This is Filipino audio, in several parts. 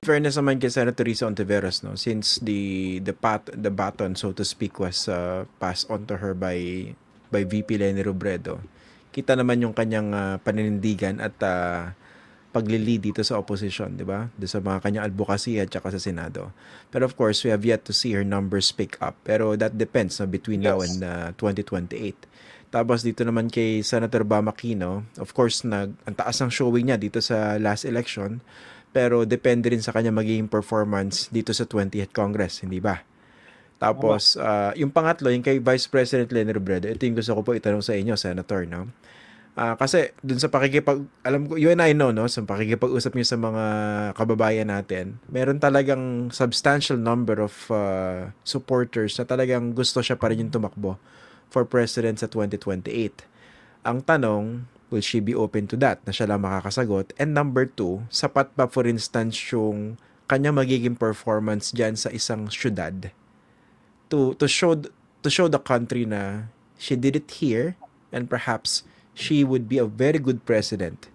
fairness naman kay Senator Risa Ontiveros, no, since the baton, so to speak, was passed on to her by VP Leni Robredo, kita naman yung kanyang paninindigan at paglili dito sa opposition, di ba? Sa mga kanyang advocacy at saka sa Senado. Pero of course, we have yet to see her numbers pick up. Pero that depends between now and 2028. Tapos dito naman kay Senator Bam Aquino, of course, ang taas ng showing niya dito sa last election, pero depende rin sa kanya magiging performance dito sa 20th Congress, hindi ba? Tapos, yung pangatlo, yung kay Vice President Leni Robredo, ito yung gusto ko po itanong sa inyo, Senator, no? Kasi dun sa alam ko, you and I know, no, sa pakikipag-usap niyo sa mga kababayan natin, meron talagang substantial number of supporters na talagang gusto siya pa rin yung tumakbo for president sa 2028. Ang tanong, will she be open to that? Na siya lang makakasagot. And number 2, sapat ba for instance yung kanya magiging performance dyan sa isang syudad to show the country na she did it here and perhaps she would be a very good president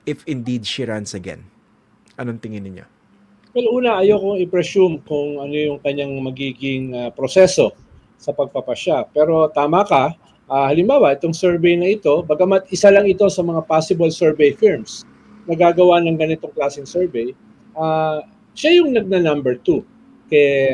if indeed she runs again. Anong tingin niyo? Well, una, ayoko i-presume kung ano yung kanyang magiging proseso sa pagpapasya. Pero tama ka, halimbawa, itong survey na ito, bagamat isa lang ito sa mga possible survey firms na gagawa ng ganitong klaseng survey, siya yung number 2 kay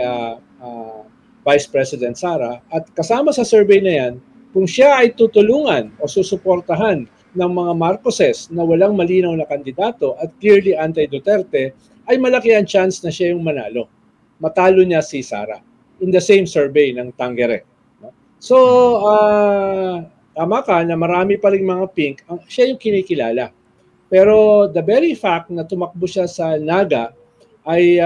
Vice President Sara. At kasama sa survey na yan, kung siya ay tutulungan o susuportahan ng mga Marcoses na walang malinaw na kandidato at clearly anti-Duterte, ay malaki ang chance na siya yung manalo. Matalo niya si Sara in the same survey ng Tangere. So, tama ka na marami pa ring mga pink, siya yung kinikilala. Pero the very fact na tumakbo siya sa Naga ay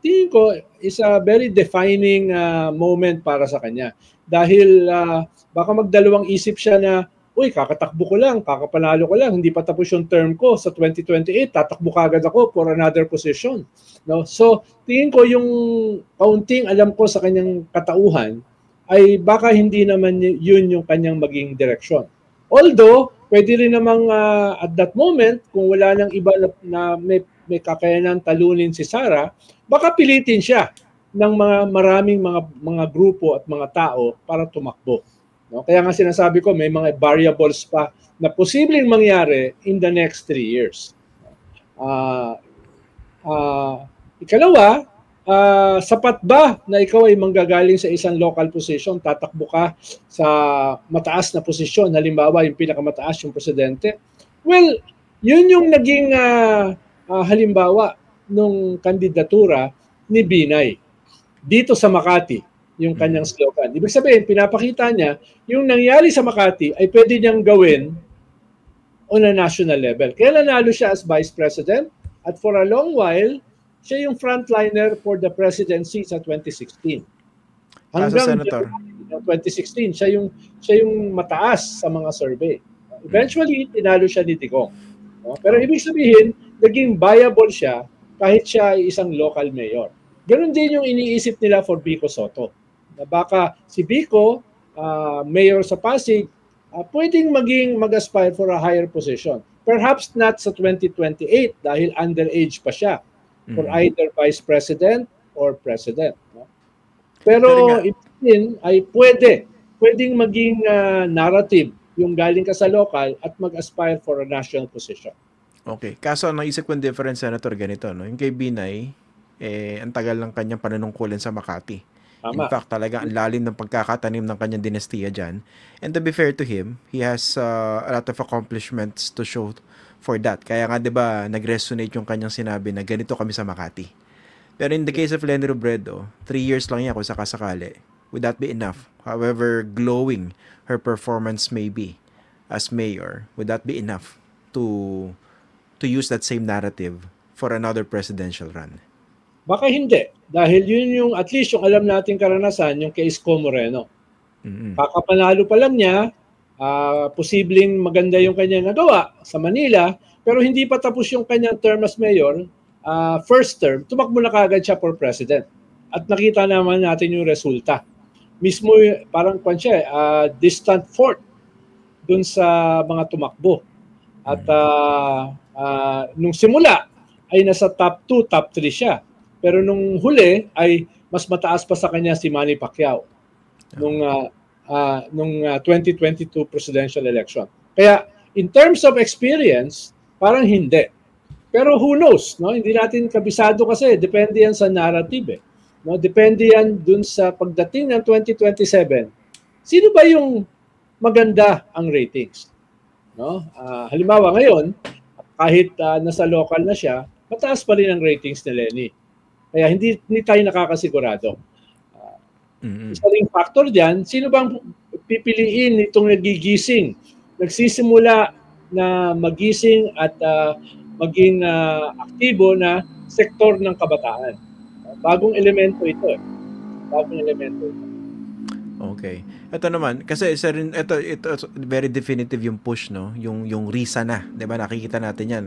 tingin ko is a very defining moment para sa kanya. Dahil baka magdalawang isip siya na, uy, kakatakbo ko lang, kakapanalo ko lang, hindi pa tapos yung term ko sa 2028, tatakbo kagad ako for another position. No? So, tingin ko yung kaunting alam ko sa kanyang katauhan, ay baka hindi naman yun yung kanyang maging direksyon. Although, pwede rin namang at that moment, kung wala nang iba na may kakayanan talunin si Sara, baka pilitin siya ng maraming mga grupo at mga tao para tumakbo. No? Kaya nga sinasabi ko, may mga variables pa na posibleng mangyari in the next 3 years. Ikalawa, sapat ba na ikaw ay manggagaling sa isang local position, tatakbo ka sa mataas na posisyon, halimbawa yung pinakamataas yung presidente? Well, yun yung naging halimbawa nung kandidatura ni Binay dito sa Makati, yung kanyang slogan. Ibig sabihin, pinapakita niya, yung nangyari sa Makati ay pwede niyang gawin on a national level. Kaya nanalo siya as Vice President at for a long while, siya yung frontliner for the presidency sa 2016. Hanggang 2016, siya yung mataas sa mga survey. Eventually, tinalo siya ni Digong. Pero ibig sabihin, naging viable siya kahit siya ay isang local mayor. Ganon din yung iniisip nila for Vico Sotto. Na baka si Vico, mayor sa Pasig, pwedeng mag-aspire for a higher position. Perhaps not sa 2028 dahil underage pa siya for either vice president or president. No? Pero ibig ay pwedeng maging narrative yung galing ka sa local at mag-aspire for a national position. Okay. Kaso ang naisip kong difference, Senator, ganito, no? Yung kay Binay, ang tagal ng kanyang panunungkulan sa Makati. Tama. In fact, talaga ang lalim ng pagkakatanim ng kanyang dinastiya dyan. And to be fair to him, he has a lot of accomplishments to show for that. Kaya nga, di ba, nag-resonate yung kanyang sinabi na ganito kami sa Makati. Pero in the case of Leni Robredo, 3 years lang yan kung sakasakali. Would that be enough? However glowing her performance may be as mayor, would that be enough to use that same narrative for another presidential run? Baka hindi. Dahil yun yung, at least yung alam nating karanasan, yung kay Isko Moreno. Kakapanalo pa lang niya, posibleng maganda yung kanyang nagawa sa Manila, pero hindi pa tapos yung kanyang term as mayor, first term, tumakbo na kagad siya for president. At nakita naman natin yung resulta. Mismo parang distant fourth dun sa mga tumakbo. At nung simula, ay nasa top 2, top 3 siya. Pero nung huli ay mas mataas pa sa kanya si Manny Pacquiao nung 2022 presidential election. Kaya in terms of experience, parang hindi. Pero who knows, no? Hindi natin kabisado kasi depende yan sa narrative. No? Depende yan dun sa pagdating ng 2027. Sino ba yung maganda ang ratings? No? Halimbawa ngayon, kahit nasa local na siya, mataas pa rin ang ratings ni Lenny. Kaya hindi tayo nakakasigurado. Isa ring factor diyan, sino bang pipiliin itong nagigising, nagsisimula na magising at maging aktibo na sektor ng kabataan. Bagong elemento ito. Bagong elemento ito. Okay. Ito naman kasi ito very definitive yung push, no? Yung RISA na, 'di ba? Nakikita natin 'yan.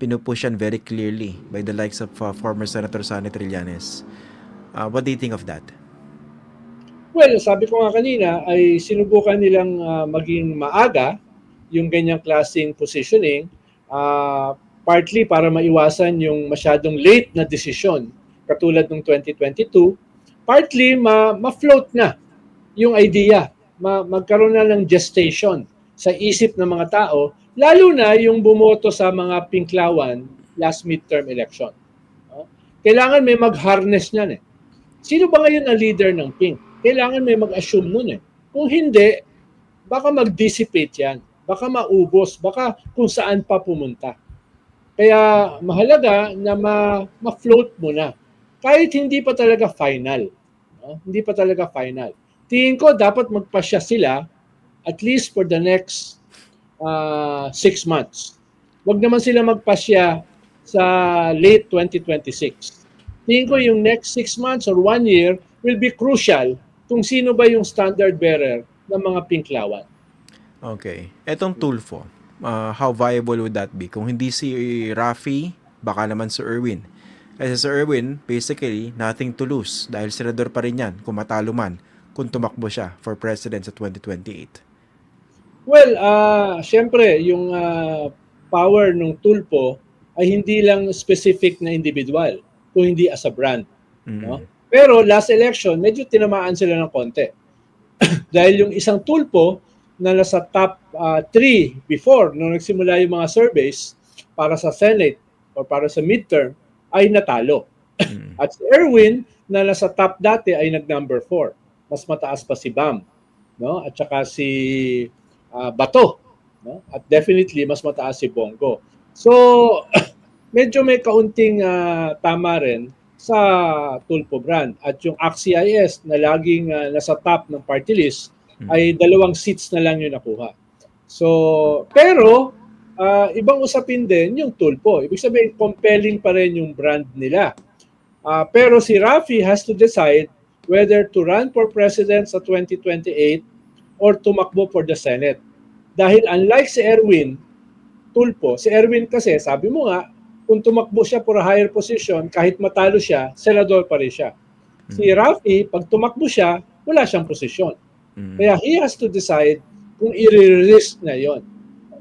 Pinupush yan very clearly by the likes of former Senator Sonny Trillanes. What do you think of that? Well, sabi ko nga kanina ay sinubukan nilang maging maaga yung ganyang klaseng positioning, partly para maiwasan yung masyadong late na desisyon katulad ng 2022, partly ma-float na yung idea, magkaroon na ng gestation sa isip ng mga tao, lalo na yung bumoto sa mga pinklawan last midterm election. Kailangan may mag-harness niyan eh. Sino ba ngayon ang leader ng Pink? Kailangan may mag-assume nun eh. Kung hindi, baka mag-dissipate yan. Baka maubos, baka kung saan pa pumunta. Kaya mahalaga na ma-float mo na. Kahit hindi pa talaga final. No? Hindi pa talaga final. Tingin ko dapat magpasya sila at least for the next 6 months. Huwag naman sila magpasya sa late 2026. Tingin ko yung next 6 months or 1 year will be crucial kung sino ba yung standard bearer ng mga pinklawan. Okay. Etong Tulfo, how viable would that be? Kung hindi si Raffy, baka naman si Erwin. Kasi si Erwin, basically, nothing to lose dahil senador pa rin yan kung matalo man kung tumakbo siya for president sa 2028. Well, syempre, yung power ng Tulfo ay hindi lang specific na individual, kung hindi as a brand. No? Pero last election, medyo tinamaan sila ng konti. Dahil yung isang Tulfo na nasa top 3 before, nung nagsimula yung mga surveys para sa Senate o para sa midterm, ay natalo. At si Erwin na nasa top dati ay nag-number 4. Mas mataas pa si Bam. No? At saka si Bato. No? At definitely, mas mataas si Bongo. So, medyo may kaunting tama rin sa Tulfo brand. At yung ACT-CIS na laging nasa top ng party list ay 2 seats na lang yung nakuha. So, pero ibang usapin din yung Tulfo. Ibig sabihin, compelling pa rin yung brand nila. Pero si Raffy has to decide whether to run for president sa 2028 or tumakbo for the Senate. Dahil unlike si Erwin Tulfo, si Erwin kasi, sabi mo nga, kung tumakbo siya for a higher position, kahit matalo siya, senador pa rin siya. Si Raffy, pag tumakbo siya, wala siyang posisyon. Kaya he has to decide kung i-risk na yon.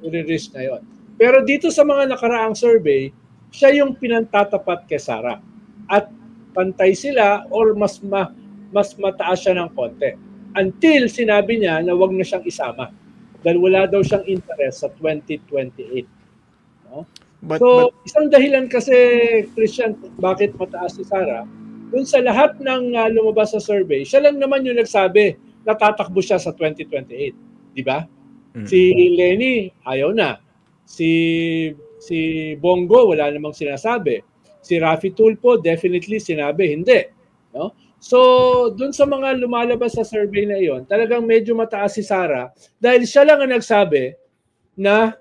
I-risk na yon. Pero dito sa mga nakaraang survey, siya yung pinantatapat kay Sara. At pantay sila or mas mataas siya ng konti. Until sinabi niya na wag na siyang isama. Dahil wala daw siyang interest sa 2028. No? But isang dahilan kasi, Christian, bakit mataas si Sara, dun sa lahat ng lumabas sa survey, siya lang naman yung nagsabi na tatakbo siya sa 2028. Di ba? Si Lenny, ayaw na. Si Bongo, wala namang sinasabi. Si Raffy Tulfo, definitely sinabi, hindi. No? So, dun sa mga lumalabas sa survey na iyon, talagang medyo mataas si Sara dahil siya lang ang nagsabi na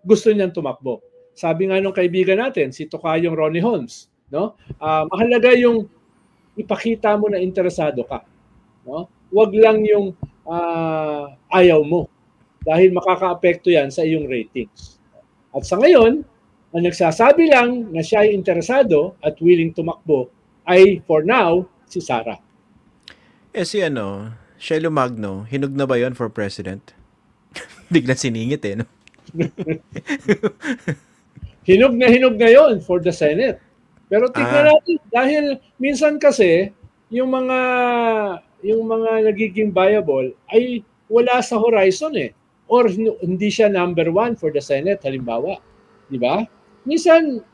gusto niyang tumakbo. Sabi nga nung kaibigan natin, si Tokayong Ronnie Holmes, no? Mahalaga yung ipakita mo na interesado ka. No? Huwag lang yung ayaw mo dahil makakaapekto yan sa iyong ratings. At sa ngayon, ang nagsasabi lang na siya ay interesado at willing tumakbo ay for now si Sara. Si Shelo Magno, hinug na ba yon for president? Biglang siningit no? hinog na yon for the Senate. Pero tignan natin, dahil minsan kasi yung mga nagiging viable ay wala sa horizon eh. Or hindi siya number 1 for the Senate, halimbawa. Di ba? Minsan,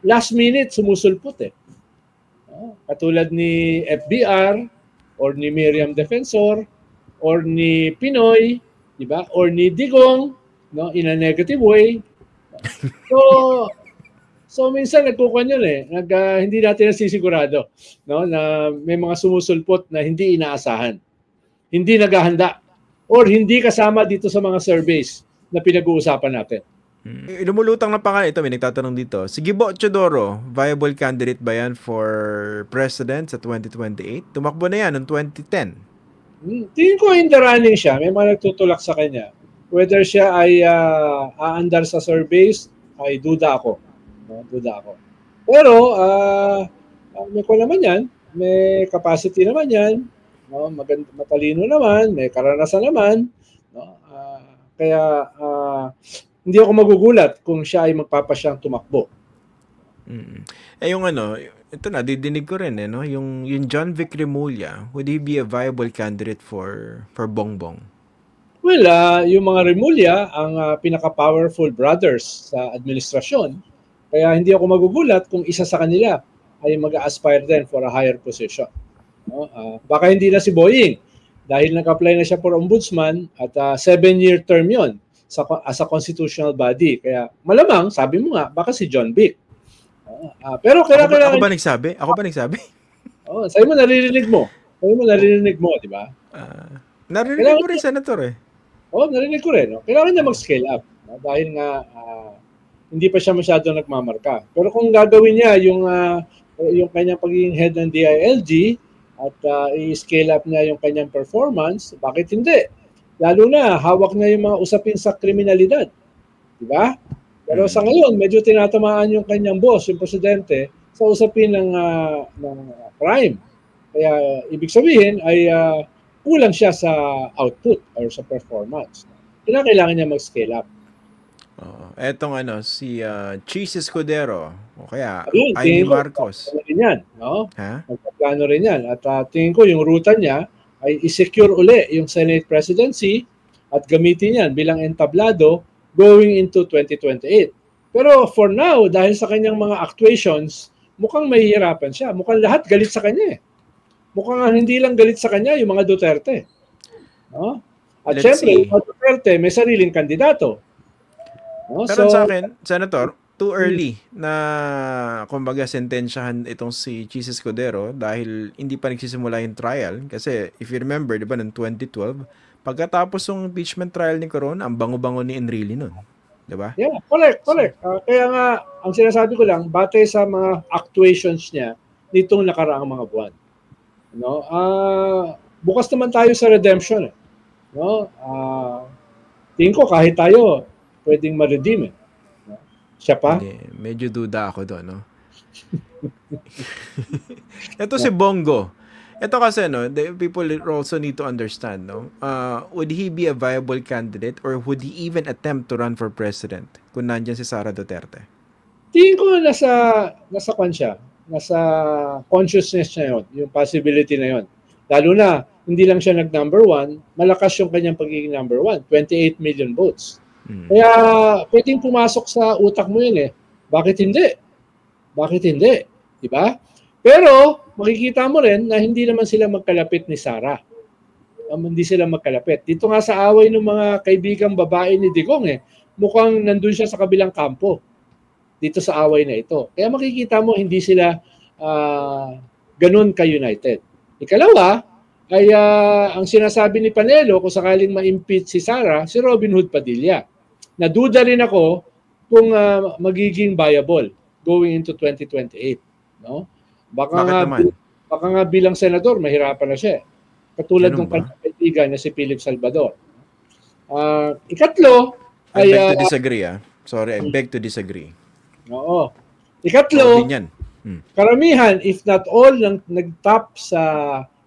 last minute, sumusulpot eh. Katulad ni FBR, or ni Miriam Defensor, or ni Pinoy, di ba? Or ni Digong, no, in a negative way. So minsan nagkukuan yun eh. Hindi natin nasisigurado, no, na may mga sumusulpot na hindi inaasahan. Hindi naghahanda or hindi kasama dito sa mga surveys na pinag-uusapan natin. Lumulutang na pangalan ito, may nagtatanong dito. Si Gibo Chodoro, viable candidate ba yan for president sa 2028? Tumakbo na yan noong 2010. Tingin ko in the running siya. May mga nagtutulak sa kanya. Whether siya ay aandar sa surveys, ay duda ako. Pero, may ko naman yan. May capacity naman yan. No? Matalino naman. May karanasan naman. No? Kaya, hindi ako magugulat kung siya ay magpapasyang tumakbo. Yung ito na, didinig ko rin no? Yung John Vic Remulla, would he be a viable candidate for Bongbong? Well, yung mga Remulla ang pinaka-powerful brothers sa administrasyon. Kaya hindi ako magugulat kung isa sa kanila ay mag-aspire din for a higher position. No? Baka hindi na si Boying dahil nag-apply na siya for ombudsman at 7-year term yon as a constitutional body. Kaya malamang, sabi mo nga, baka si John Vic. Pero kailangan... Ako ba nagsabi? Sa'yo mo naririnig mo. Di ba? Narinig ko rin, Senator eh. Narinig ko rin. No? Kailangan niya mag-scale up. No? Dahil nga, hindi pa siya masyadong nagmamarka. Pero kung gagawin niya yung kanyang pagiging head ng DILG at i-scale up niya yung kanyang performance, bakit hindi? Lalo na, hawak na yung mga usapin sa kriminalidad. Di ba? Pero sa ngayon, medyo tinatamaan yung kanyang boss, yung presidente, sa usapin ng crime. Kaya, ibig sabihin ay kulang siya sa output or sa performance. Kailangan niya mag-scale up. Etong si Cheese Escudero, o kaya Ivy Marcos. Magpaplano rin yan. At tingin ko yung ruta niya ay i-secure uli yung Senate presidency at gamitin yan bilang entablado going into 2028. Pero for now, dahil sa kanyang mga actuations, mukhang mahihirapan siya. Mukhang lahat galit sa kanya eh. Mukhang hindi lang galit sa kanya yung mga Duterte. No? At syempre, yung mga Duterte may sariling kandidato. No? Pero sa akin, Senator, too early na kumbaga sentensyahan itong si Cheese Escudero dahil hindi pa nagsisimula yung trial. Kasi if you remember, di ba, noong 2012, pagkatapos ng impeachment trial ni Coron, ang bango-bango ni Enrile nun. Di ba? Yeah, correct. Kaya nga, ang sinasabi ko lang, batay sa mga actuations niya nitong nakaraang mga buwan. No? Bukas naman tayo sa redemption. No? Tingin ko kahit tayo pwedeng ma-redeem. Siya pa? Hindi, medyo duda ako doon, no? Ito si Bongo. Ito kasi, no, the people also need to understand, no? Would he be a viable candidate or would he even attempt to run for president kung nandyan si Sara Duterte? Tingin ko nasa kwan siya. Nasa consciousness niya yun, yung possibility na yun. Lalo na, hindi lang siya nag-number 1, malakas yung kanyang pagiging number 1, 28 million votes. Kaya pwedeng pumasok sa utak mo yun eh. Bakit hindi? Diba? Pero makikita mo rin na hindi naman sila magkalapit ni Sara. Hindi sila magkalapit. Dito nga sa away ng mga kaibigang babae ni Digong mukhang nandun siya sa kabilang kampo. Dito sa away na ito. Kaya makikita mo hindi sila ganun ka-united. Ikalawa ay ang sinasabi ni Panelo kung sakaling ma-impeach si Sara, si Robin Hood Padilla. Naduda rin ako kung magiging viable going into 2028. No? Baka nga bilang senador, mahirapan na siya. Katulad ng kaibigan na si Philip Salvador. Ikatlo, I beg to disagree. Sorry, I beg to disagree. Oo. Ikatlo, karamihan, if not all, ng nag-top sa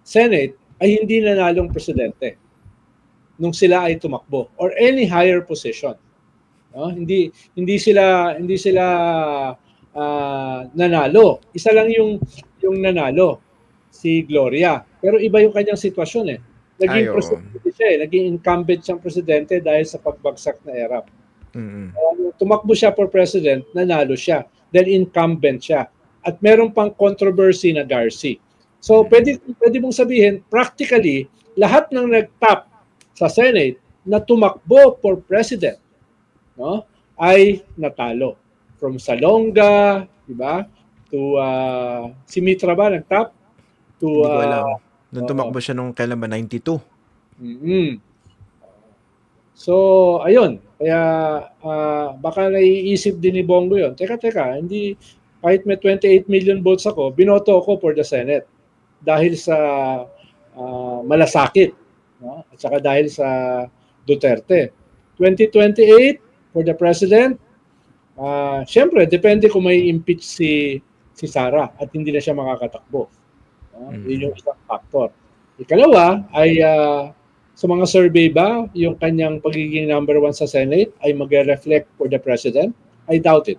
Senate ay hindi nanalong presidente nung sila ay tumakbo or any higher position. Hindi sila nanalo. Isa lang yung nanalo, si Gloria. Pero iba yung kanyang sitwasyon eh. Naging presidente siya eh. Naging incumbent siyang presidente dahil sa pagbagsak na ERAP. Tumakbo siya for president, nanalo siya. Dahil incumbent siya. At meron pang controversy na Garci. So pwede mong sabihin, practically, lahat ng nag-top sa Senate na tumakbo for president, no, ay natalo. From Salonga, di ba? To si Mitra ba nag-top? To Hindi ko alam. Nung tumakbo siya nung kailan ba? 92? So, ayun. Kaya baka naiisip din ni Bongo yun. Teka, hindi, kahit may 28 million votes ako, binoto ako for the Senate. Dahil sa malasakit. No? At saka dahil sa Duterte. 2028 for the President, syempre, depende kung may impeach si Sara at hindi na siya makakatakbo. Yun yung isang factor. Ikalawa ay sa mga survey ba, yung kanyang pagiging number 1 sa Senate ay mag-reflect for the President? I doubt it.